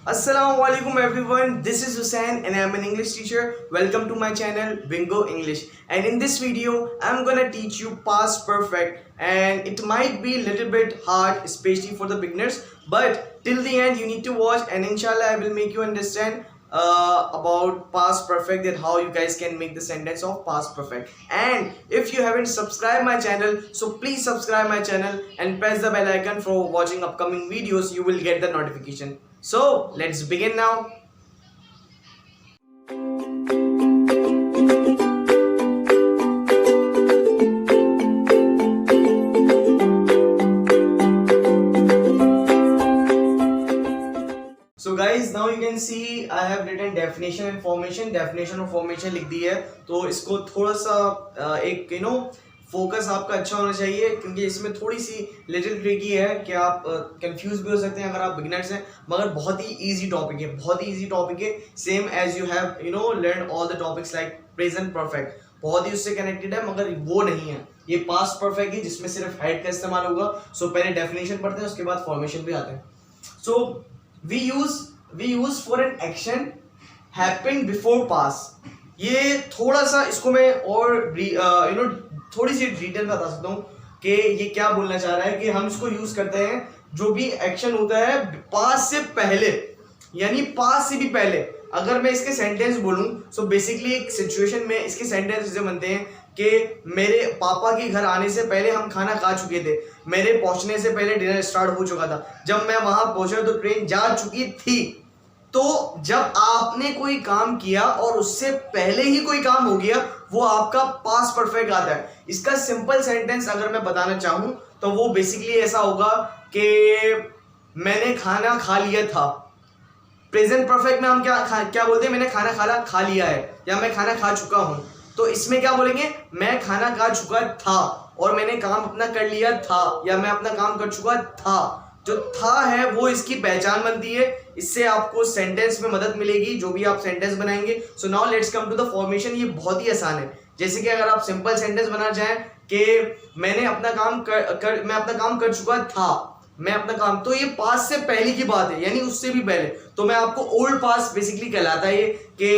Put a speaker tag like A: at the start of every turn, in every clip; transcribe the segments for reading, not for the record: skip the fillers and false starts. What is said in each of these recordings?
A: Assalamualaikum everyone, this is Hussein and I am an English teacher. Welcome to my channel Bingo English, and in this video I'm gonna teach you past perfect, and it might be a little bit hard especially for the beginners, but till the end you need to watch, and inshallah I will make you understand about past perfect, that how you guys can make the sentence of past perfect. And if you haven't subscribed my channel, so please subscribe my channel and press the bell icon for watching upcoming videos. You will get the notification. So let's begin now. So guys, now you can see I have written definition and formation. Definition और formation लिख दी है, तो इसको थोड़ा सा एक focus आपका अच्छा होना चाहिए, क्योंकि इसमें थोड़ी सी लिटिल ट्रिकी है कि आप कंफ्यूज भी हो सकते हैं अगर आप बिगिनर्स हैं, मगर बहुत ही इजी टॉपिक है, बहुत ही इजी टॉपिक है. Same as you have learn all the topics like present perfect, बहुत ही उससे कनेक्टेड है, मगर वो नहीं है. ये पास्ट परफेक्ट है जिसमें सिर्फ हेड का इस्तेमाल होगा. सो पहले डेफिनेशन पढ़ते हैं, उसके बाद फॉर्मेशन भी आते हैं. सो we use for an action happened before past. ये थोड़ा सा इसको मैं और थोड़ी सी डिटेल बता सकता हूँ कि ये क्या बोलना चाह रहा है, कि हम इसको यूज करते हैं जो भी एक्शन होता है पास्ट से पहले, यानी पास्ट से भी पहले. अगर मैं इसके सेंटेंस बोलूं, सो बेसिकली एक सिचुएशन में इसके सेंटेंस ऐसे बनते हैं कि मेरे पापा के घर आने से पहले हम खाना खा चुके थे, मेरे पहुंचने से पहले डिनर स्टार्ट हो चुका था, जब मैं वहां पहुंचा तो ट्रेन जा चुकी थी. तो जब आपने कोई काम किया और उससे पहले ही कोई काम हो गया, वो आपका पास्ट परफेक्ट आता है. इसका सिंपल सेंटेंस अगर मैं बताना चाहूं तो वो बेसिकली ऐसा होगा कि मैंने खाना खा लिया था. प्रेजेंट परफेक्ट में हम क्या बोलते हैं, मैंने खाना खा लिया है, या मैं खाना खा चुका हूं. तो इसमें क्या बोलेंगे, मैं खाना खा चुका था और मैंने काम अपना कर लिया था, या मैं अपना काम कर चुका था. जो था है वो इसकी पहचान बनती है. इससे आपको सेंटेंस में मदद मिलेगी जो भी आप सेंटेंस बनाएंगे. So now let's come to the formation. ये बहुत ही आसान है. जैसे कि अगर आप सिंपल सेंटेंस बनाना चाहें कि मैंने अपना काम मैं अपना काम कर चुका था, मैं अपना काम, तो ये पास्ट से पहले की बात है, यानी उससे भी पहले. तो मैं आपको ओल्ड पास्ट बेसिकली कहलाता है ये, कि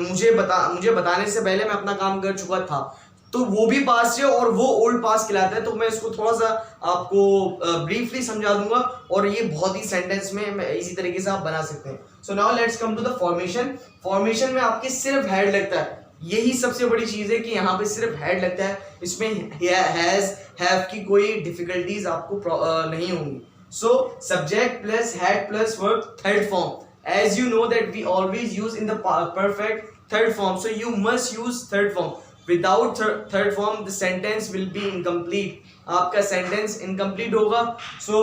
A: मुझे बताने से पहले मैं अपना काम कर चुका था, तो वो भी पास्ट है और वो ओल्ड पास्ट कहलाता है. तो मैं इसको थोड़ा सा आपको ब्रीफली समझा दूंगा, और ये बहुत ही सेंटेंस में इसी तरीके से आप बना सकते हैं. So now let's come to the formation. Formation में आपके सिर्फ हेड लगता है. यही सबसे बड़ी चीज है कि यहाँ पे सिर्फ हेड लगता है. इसमें हैज हैव की कोई डिफिकल्टीज आपको नहीं होंगी. So subject plus head plus verb, third form. As you know that we always use in the perfect third form, so you must use third form. Without third form the sentence will be incomplete. आपका sentence incomplete होगा. So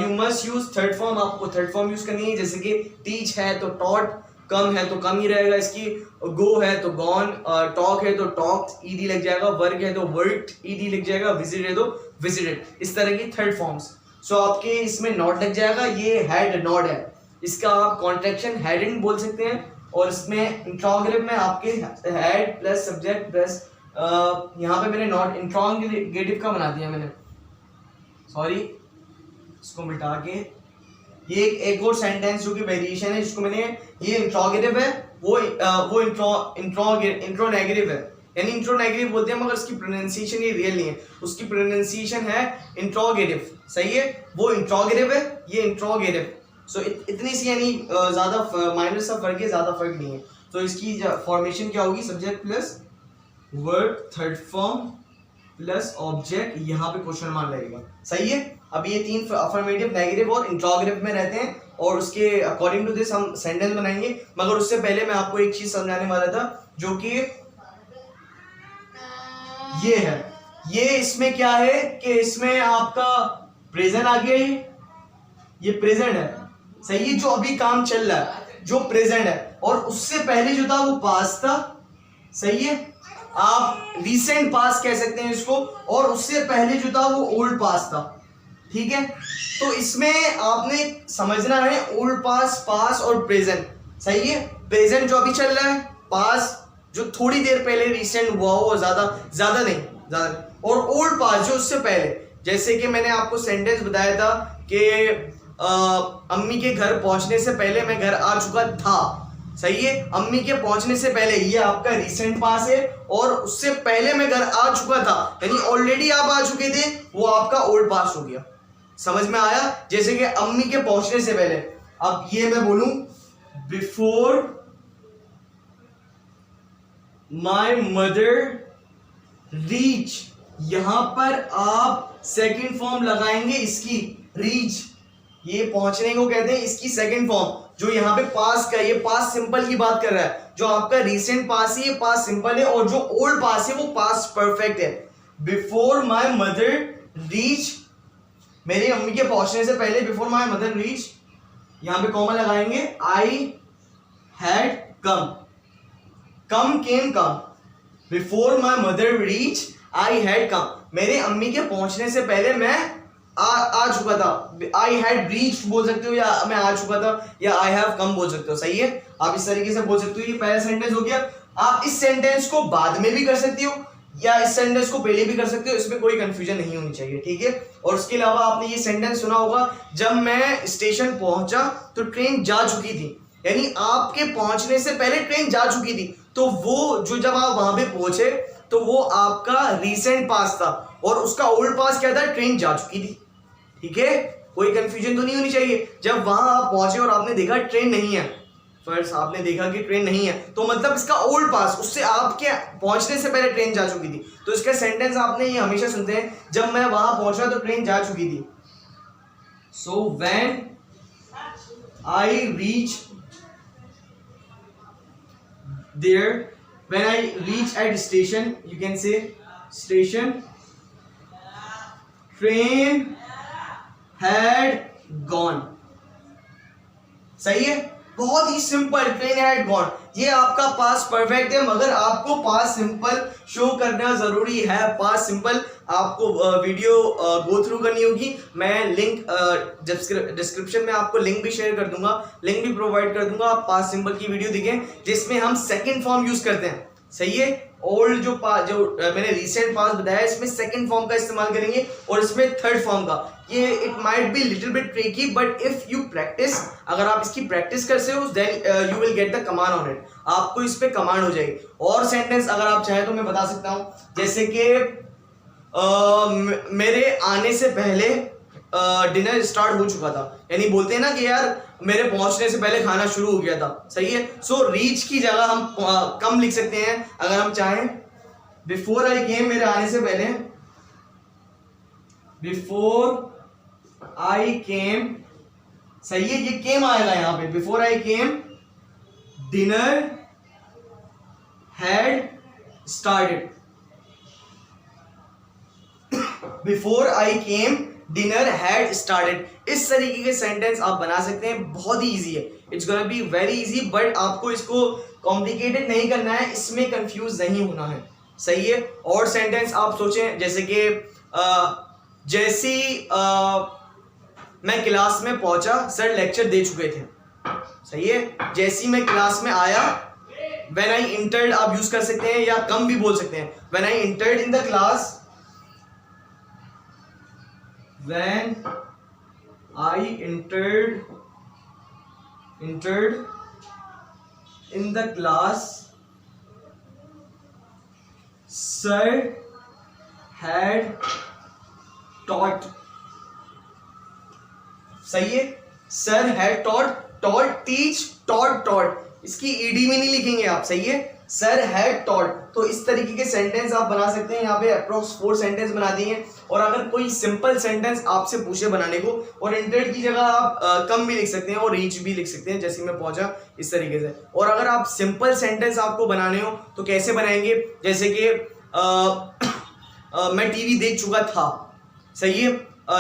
A: you must use third form. आपको third form use करनी है. जैसे कि teach है तो taught, कम है तो कम ही रहेगा इसकी, गो है तो गॉन, टॉक है तो टॉक्ड ईडी लग जाएगा, वर्क है तो वर्कड ईडी लग जाएगा, विजिट है तो विजिटेड. इस तरह की थर्ड फॉर्म्स. सो आपके इसमें नॉट लग जाएगा. ये हैड नॉट है, इसका आप कॉन्ट्रैक्शन हैडंट बोल सकते हैं. और इसमें इंट्रोगेटिव में आपके हेड प्लस सब्जेक्ट प्लस यहाँ पे मैंने नॉट इंट्रोगेटिव का बना दिया मैंने, सॉरी, इसको मिटा के. ये एक और सेंटेंस जो कि वेरिएशन है, जिसको मैंने, ये इंट्रोगेटिव है, वो इंट्रोनेगेटिव है, यानी इंट्रोनेगेटिव बोलते हैं, मगर उसकी प्रोनाउंसिएशन ये रियल नहीं है. उसकी प्रोनाउंसिएशन है इंट्रोगेटिव. सही है, वो इंट्रोगेटिव है, ये इंट्रोगेटिव. सो इतनी सी, यानी ज्यादा माइनर सा फर्क है, ज्यादा फर्क नहीं है. तो इसकी फॉर्मेशन क्या होगी, subject plus verb third form plus object, यहाँ पे क्वेश्चन मार्क लगेगा. सही है. अब ये तीन अफर्मेटिव, नेगेटिव और इंट्रोगेटिव में रहते हैं, और उसके अकॉर्डिंग टू दिस हम सेंटेंस बनाएंगे. मगर उससे पहले मैं आपको एक चीज समझाने वाला था, जो कि ये है. ये इसमें क्या है कि इसमें आपका प्रेजेंट आ गया, ये प्रेजेंट है. सही है, जो अभी काम चल रहा है, जो प्रेजेंट है, और उससे पहले जो था वो पास्ट था. सही है, आप रीसेंट पास्ट कह सकते हैं इसको, और उससे पहले जो था वो ओल्ड पास्ट था. ठीक है, तो इसमें आपने समझना है ओल्ड पास्ट, पास्ट और प्रेजेंट. सही है, प्रेजेंट जो अभी चल रहा है, पास्ट जो थोड़ी देर पहले रीसेंट हुआ हो, ज्यादा नहीं, और ओल्ड पास्ट जो उससे पहले. जैसे कि मैंने आपको सेंटेंस बताया था कि अम्मी के घर पहुंचने से पहले मैं घर आ चुका था। सही है, अम्मी के पहुंचने से पहले ये आपका रिसेंट पास है, और उससे पहले मैं घर आ चुका था यानी ऑलरेडी आप आ चुके थे, वो आपका ओल्ड पास हो गया। समझ में आया? जैसे कि अम्मी के पहुंचने से पहले, अब ये मैं बोलूं बिफोर माय मदर रीच, यहां पर आप सेकंड फॉर्म लगाएंगे इसकी, रीच, ये पहुंचने को कहते हैं, इसकी सेकंड फॉर्म जो यहाँ पे पास का, ये पास सिंपल की बात कर रहा है, जो आपका रीसेंट पास है ये पास सिंपल है, और जो ओल्ड पास है वो पास परफेक्ट है। बिफोर माय मदर रीच, मेरी अम्मी के पहुंचने से पहले, बिफोर माय मदर रीच, यहां पे कॉमा लगाएंगे, I had come, come came come, before my mother reach I had come, मेरे अम्मी के पहुंचने से पहले मैं आ चुका था। आई हैड रीच्ड बोल सकते हो, या मैं आ चुका था, या आई हैव कम बोल सकते हो। सही है, आप इस तरीके से बोल सकते हो। ये पहला सेंटेंस हो गया। आप इस सेंटेंस को बाद में भी कर सकते हो या इस सेंटेंस को पहले भी कर सकते हो, इसमें कोई कंफ्यूजन नहीं होनी चाहिए, ठीक है। और उसके अलावा आपने ये सेंटेंस सुना होगा, जब मैं स्टेशन पहुंचा तो ट्रेन जा चुकी थी, यानी आपके पहुंचने से पहले ट्रेन जा चुकी थी। तो वो जो जब आप वहां पे पहुंचे तो वो आपका रीसेंट पास था, और उसका ओल्ड पास क्या था? ट्रेन जा चुकी थी, ठीक है। कोई कंफ्यूजन तो नहीं होनी चाहिए। जब वहां आप पहुंचे और आपने देखा ट्रेन नहीं है, फर्स्ट आपने देखा कि ट्रेन नहीं है, तो मतलब इसका ओल्ड पास, उससे आपके पहुंचने से पहले ट्रेन जा चुकी थी। तो इसका सेंटेंस आपने ये हमेशा सुनते हैं, जब मैं वहां पहुंचा तो ट्रेन जा चुकी थी। So when I reach there, when I reach at station, you can say station, train had gone। सही है, बहुत ही सिंपल, ट्रेन हैड गॉन। ये आपका पास परफेक्ट है, मगर आपको पास सिंपल शो करना जरूरी है। पास सिंपल आपको वीडियो गो थ्रू करनी होगी। मैं लिंक डिस्क्रिप्शन में आपको लिंक भी शेयर कर दूंगा, लिंक भी प्रोवाइड कर दूंगा। आप पास सिंपल की वीडियो देखें जिसमें हम सेकंड फॉर्म यूज करते हैं। सही है, ओल्ड जो मैंने रिसेंट पास बताया, इसमें सेकंड फॉर्म का इस्तेमाल करेंगे और इसमें थर्ड फॉर्म का। ये it might be little bit tricky, but if you practice, अगर आप इसकी प्रैक्टिस करते हो then you will get the command on it, आपको इस पे कमांड हो जाएगी। और सेंटेंस अगर आप चाहें तो मैं बता सकता हूं, जैसे कि मेरे आने से पहले डिनर स्टार्ट हो चुका था, यानी बोलते हैं ना कि यार मेरे पहुंचने से पहले खाना शुरू हो गया था। सही है, सो रीच की जगह हम कम लिख सकते हैं अगर हम चाहें। बिफोर आई केम, मेरे आने से पहले, बिफोर आई केम। सही है, ये केम आएगा यहां पे। Before I came dinner had started. Before I came dinner had started. इस तरीके के सेंटेंस आप बना सकते हैं, बहुत ही इजी है। It's gonna be very easy, but आपको इसको कॉम्प्लिकेटेड नहीं करना है, इसमें कंफ्यूज नहीं होना है। सही है। और सेंटेंस आप सोचें, जैसे कि जैसी मैं क्लास में पहुंचा सर लेक्चर दे चुके थे। सही है, जैसी मैं क्लास में आया, व्हेन आई इंटर्ड आप यूज कर सकते हैं, या कम भी बोल सकते हैं। When I entered in the class, when I entered in the class, sir had taught। सही है, sir had taught, teach, taught, इसकी ईडी में नहीं लिखेंगे आप। सही है, सर हैड टॉट। तो इस तरीके के सेंटेंस आप बना सकते हैं। यहाँ पे अप्रोक्स 4 सेंटेंस बना दिए। और अगर कोई सिंपल सेंटेंस आपसे पूछे बनाने को, और इंटरेड की जगह आप कम भी लिख सकते हैं और रीच भी लिख सकते हैं, जैसे मैं पहुंचा, इस तरीके से। और अगर आप सिंपल सेंटेंस आपको बनाने हो तो कैसे बनाएंगे, जैसे कि मैं टीवी देख चुका था। सही है,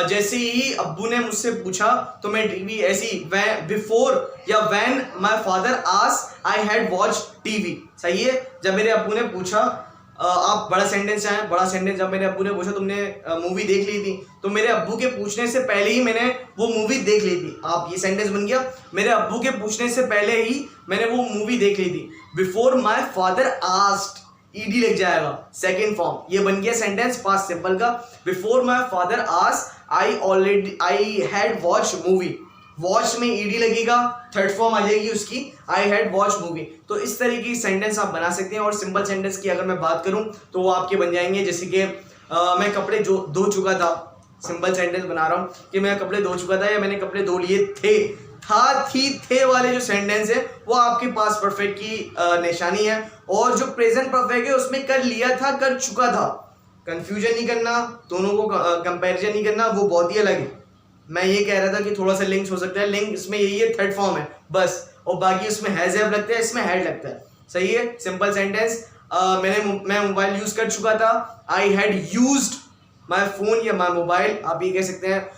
A: जैसे ही अब्बू ने मुझसे पूछा तो मैं टीवी, ऐसी बिफोर या when my father asked I had watch TV. सही है, जब मेरे अब्बू ने पूछा, आप बड़ा सेंटेंस चाहें, बड़ा सेंटेंस, जब मेरे अब्बू ने पूछा तुमने मूवी देख ली थी, तो मेरे अब्बू के पूछने से पहले ही मैंने वो मूवी देख ली थी। आप ये सेंटेंस बन गया, मेरे अब्बू के पूछने से पहले ही मैंने वो मूवी देख ली थी। Before my father asked, ED लग जाएगा, सेकेंड फॉर्म। ये बन गया सेंटेंस पास्ट सिंपल का। Before my father asked I had watch movie. Watch में ईडी लगेगा, थर्ड फॉर्म आ जाएगी उसकी, आई हैड वॉच मूवी। तो इस तरीके की सेंटेंस आप बना सकते हैं। और सिंपल सेंटेंस की अगर मैं बात करूं तो वो आपके बन जाएंगे जैसे कि मैं कपड़े जो धो चुका था। सिंपल सेंटेंस बना रहा हूँ कि मैं कपड़े धो चुका था या मैंने कपड़े धो लिए थे। था, थी, थे वाले जो सेंटेंस है वो आपके पास परफेक्ट की निशानी है। और जो प्रेजेंट परफेक्ट है उसमें कर लिया था, कर चुका था। कंफ्यूजन नहीं करना, दोनों को कंपैरिजन नहीं करना, वो बहुत ही अलग है। मैं ये कह रहा था कि थोड़ा सा लिंक्स हो सकता है, लिंक इसमें यही है, थर्ड फॉर्म है बस, और बाकी उसमें हैज हैव लगता है, इसमें हैड लगता है। सही है। सिंपल सेंटेंस, मैं मोबाइल यूज कर चुका था, I had used my phone या माई मोबाइल, आप ये कह सकते हैं।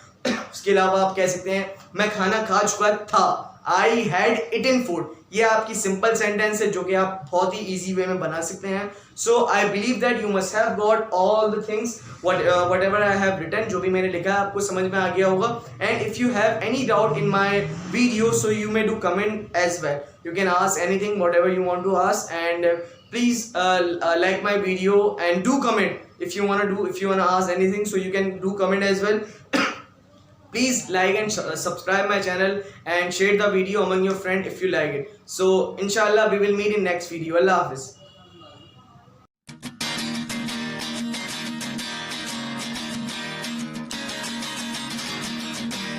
A: उसके अलावा आप कह सकते हैं मैं खाना खा चुका था, आई हैड इटन फूड। ये आपकी सिंपल सेंटेंस है जो कि आप बहुत ही इजी वे में बना सकते हैं। So I believe that you must have got all the things whatever I have written, जो भी मैंने लिखा है आपको समझ में आ गया होगा। And if you have any doubt in my video so you may do comment as well, you can ask anything whatever you want to ask. And please like my video and do comment if you want to ask anything, so you can do comment as well. Please like and subscribe my channel and share the video among your friend if you like it. So inshallah we will meet in next video. Allah Hafiz.